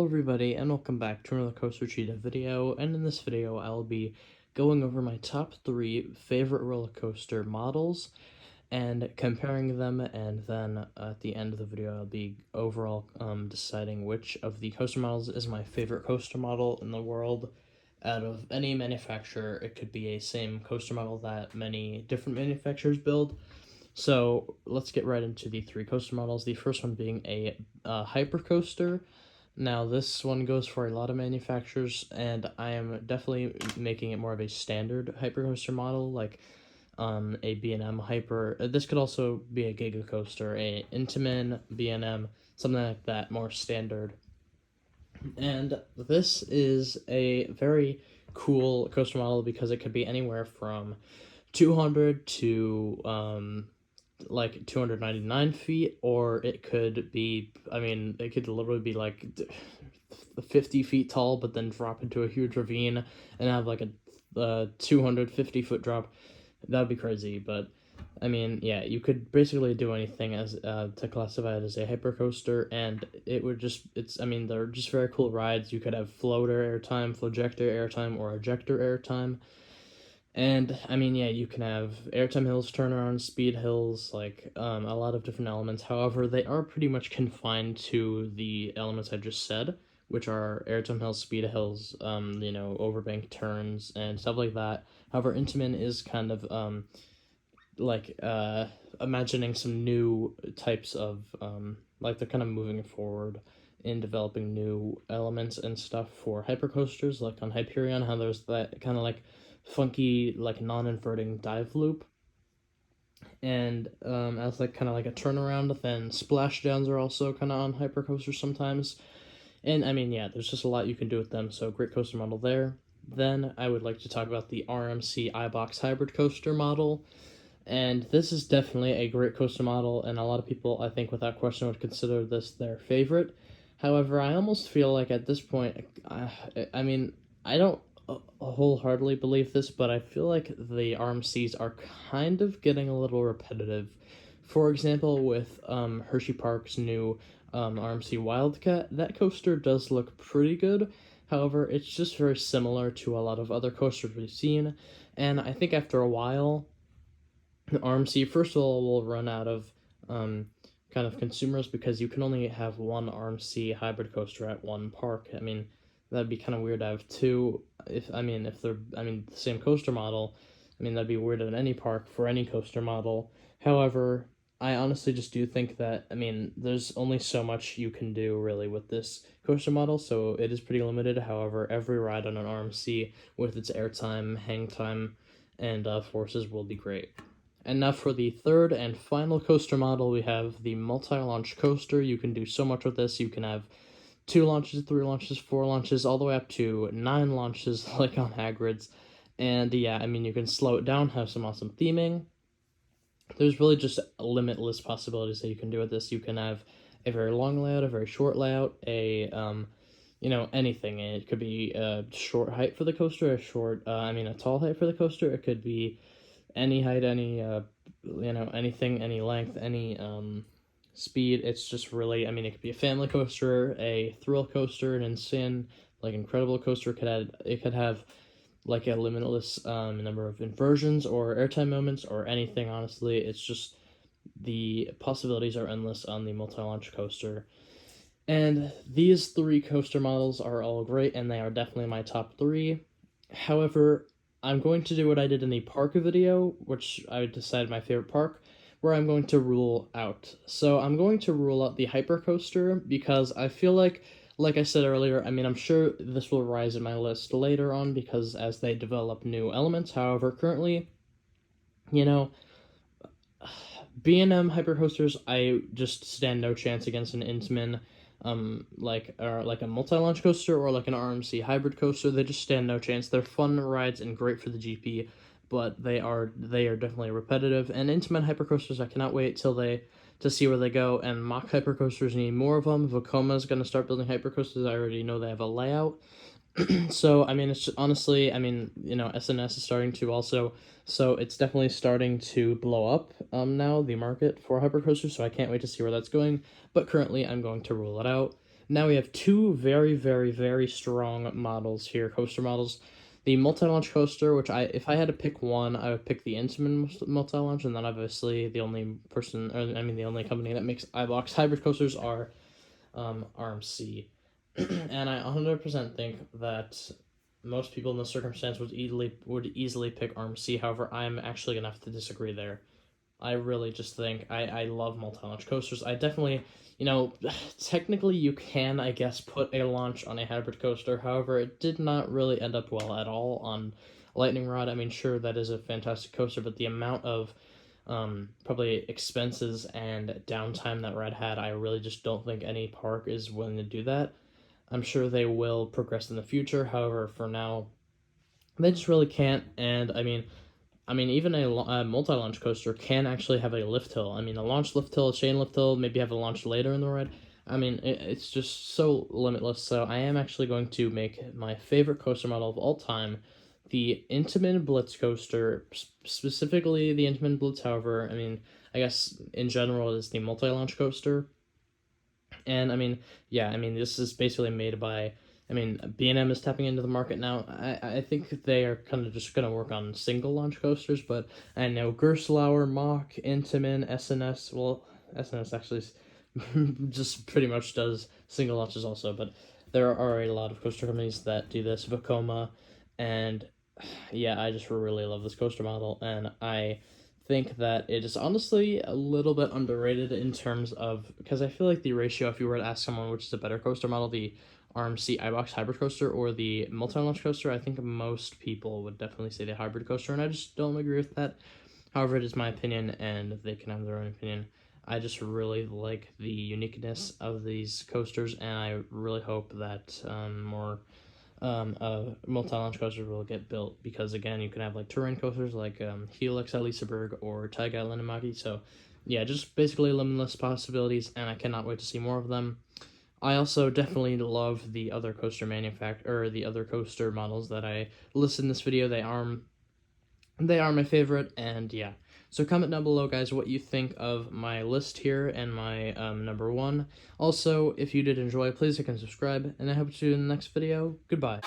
Hello everybody and welcome back to another Coaster Cheetah video, and in this video I'll be going over my top 3 favorite roller coaster models and comparing them, and then at the end of the video I'll be overall deciding which of the coaster models is my favorite coaster model in the world out of any manufacturer. It could be a same coaster model that many different manufacturers build. So let's get right into the 3 coaster models, the first one being a hyper coaster. Now, this one goes for a lot of manufacturers, and I am definitely making it more of a standard hypercoaster model, like a B&M Hyper. This could also be a Giga Coaster, a Intamin, B&M, something like that, more standard. And this is a very cool coaster model because it could be anywhere from 200 to like 299 feet, or it could be, it could literally be like 50 feet tall, but then drop into a huge ravine and have like a 250-foot drop. That'd be crazy, but yeah, you could basically do anything as to classify it as a hypercoaster, and they're just very cool rides. You could have floater airtime, flojector airtime, or ejector airtime. And yeah, you can have airtime hills, turnaround, speed hills, like a lot of different elements. However, they are pretty much confined to the elements I just said, which are airtime hills, speed hills, overbank turns, and stuff like that. However, Intamin is kind of imagining some new types of they're kind of moving forward in developing new elements and stuff for hypercoasters, like on Hyperion, how there's that kind of like funky, like non-inverting dive loop, and as like kind of like a turnaround. Then splashdowns are also kind of on hypercoasters sometimes, and yeah, there's just a lot you can do with them. So great coaster model there. Then I would like to talk about the RMC iBox hybrid coaster model, and this is definitely a great coaster model, and a lot of people, I think, without question, would consider this their favorite. However, I almost feel like at this point, I don't wholeheartedly believe this, but I feel like the RMCs are kind of getting a little repetitive. For example, with Hershey Park's new RMC Wildcat, that coaster does look pretty good. However, it's just very similar to a lot of other coasters we've seen, and I think after a while, RMC, first of all, will run out of kind of consumers, because you can only have one RMC hybrid coaster at one park. That'd be kind of weird to have two. If they're the same coaster model, that'd be weird at any park for any coaster model. However, I honestly just do think that there's only so much you can do really with this coaster model, so it is pretty limited. However, every ride on an RMC with its airtime, hang time, and forces will be great. And now for the third and final coaster model, we have the multi-launch coaster. You can do so much with this. You can have 2 launches, 3 launches, 4 launches, all the way up to 9 launches, like on Hagrid's. And yeah, you can slow it down, have some awesome theming. There's really just limitless possibilities that you can do with this. You can have a very long layout, a very short layout, anything. It could be a short height for the coaster, a tall height for the coaster. It could be any height, any anything, any length, any speed. It's just really, it could be a family coaster, a thrill coaster, an insane, like incredible coaster. It could have like a limitless number of inversions or airtime moments or anything. Honestly, it's just, the possibilities are endless on the multi-launch coaster. And these 3 coaster models are all great, and they are definitely my top 3. However, I'm going to do what I did in the park video, which I decided my favorite park, where I'm going to rule out. So I'm going to rule out the hypercoaster, because I feel like I said earlier, I'm sure this will rise in my list later on, because as they develop new elements. However, currently, B&M hypercoasters, I just stand no chance against an Intamin, like a multi-launch coaster, or like an RMC hybrid coaster. They just stand no chance. They're fun rides and great for the GP, but they are definitely repetitive. And Intamin hypercoasters, I cannot wait to see where they go. And mock hypercoasters need more of them. Vekoma is going to start building hypercoasters. I already know they have a layout. So it's honestly, SNS is starting to also, so it's definitely starting to blow up now, the market for hypercoasters. So I can't wait to see where that's going. But currently, I'm going to rule it out. Now we have two very, very, very strong models here, coaster models. The multi-launch coaster, which if I had to pick one, I would pick the Intamin multi-launch, and then obviously the only the only company that makes iBox hybrid coasters are RMC. And I 100% think that most people in this circumstance would easily pick RMC. However, I'm actually gonna have to disagree there. I really just think I love multi-launch coasters. I definitely, technically you can, I guess, put a launch on a hybrid coaster. However, it did not really end up well at all on Lightning Rod. I mean, sure, that is a fantastic coaster, but the amount of probably expenses and downtime that Rad had, I really just don't think any park is willing to do that. I'm sure they will progress in the future. However, for now, they just really can't. And even a multi-launch coaster can actually have a lift hill. I mean, a launch lift hill, a chain lift hill, maybe have a launch later in the ride. I mean, it's just so limitless. So I am actually going to make my favorite coaster model of all time, the Intamin Blitz coaster, specifically the Intamin Blitz. However, I guess in general it is the multi-launch coaster. And this is basically made by, B&M is tapping into the market now. I think they are kind of just going to work on single launch coasters, but I know Gerstlauer, Mach, Intamin, SNS, well, SNS actually just pretty much does single launches also, but there are a lot of coaster companies that do this, Vekoma, and yeah, I just really love this coaster model, and I think that it is honestly a little bit underrated in terms of, because I feel like the ratio, if you were to ask someone which is a better coaster model, the RMC iBox hybrid coaster or the multi-launch coaster, I think most people would definitely say the hybrid coaster, and I just don't agree with that. However, it is my opinion, and they can have their own opinion. I just really like the uniqueness of these coasters, and I really hope that more multi-launch coasters will get built, because again, you can have like terrain coasters like Helix at Liseberg or Taiga at Linnamaki. So yeah, just basically limitless possibilities, and I cannot wait to see more of them. I also definitely love the other coaster the other coaster models that I listed in this video. They are my favorite, and yeah. So comment down below, guys, what you think of my list here and my number one. Also, if you did enjoy, please like and subscribe, and I hope to see you in the next video. Goodbye.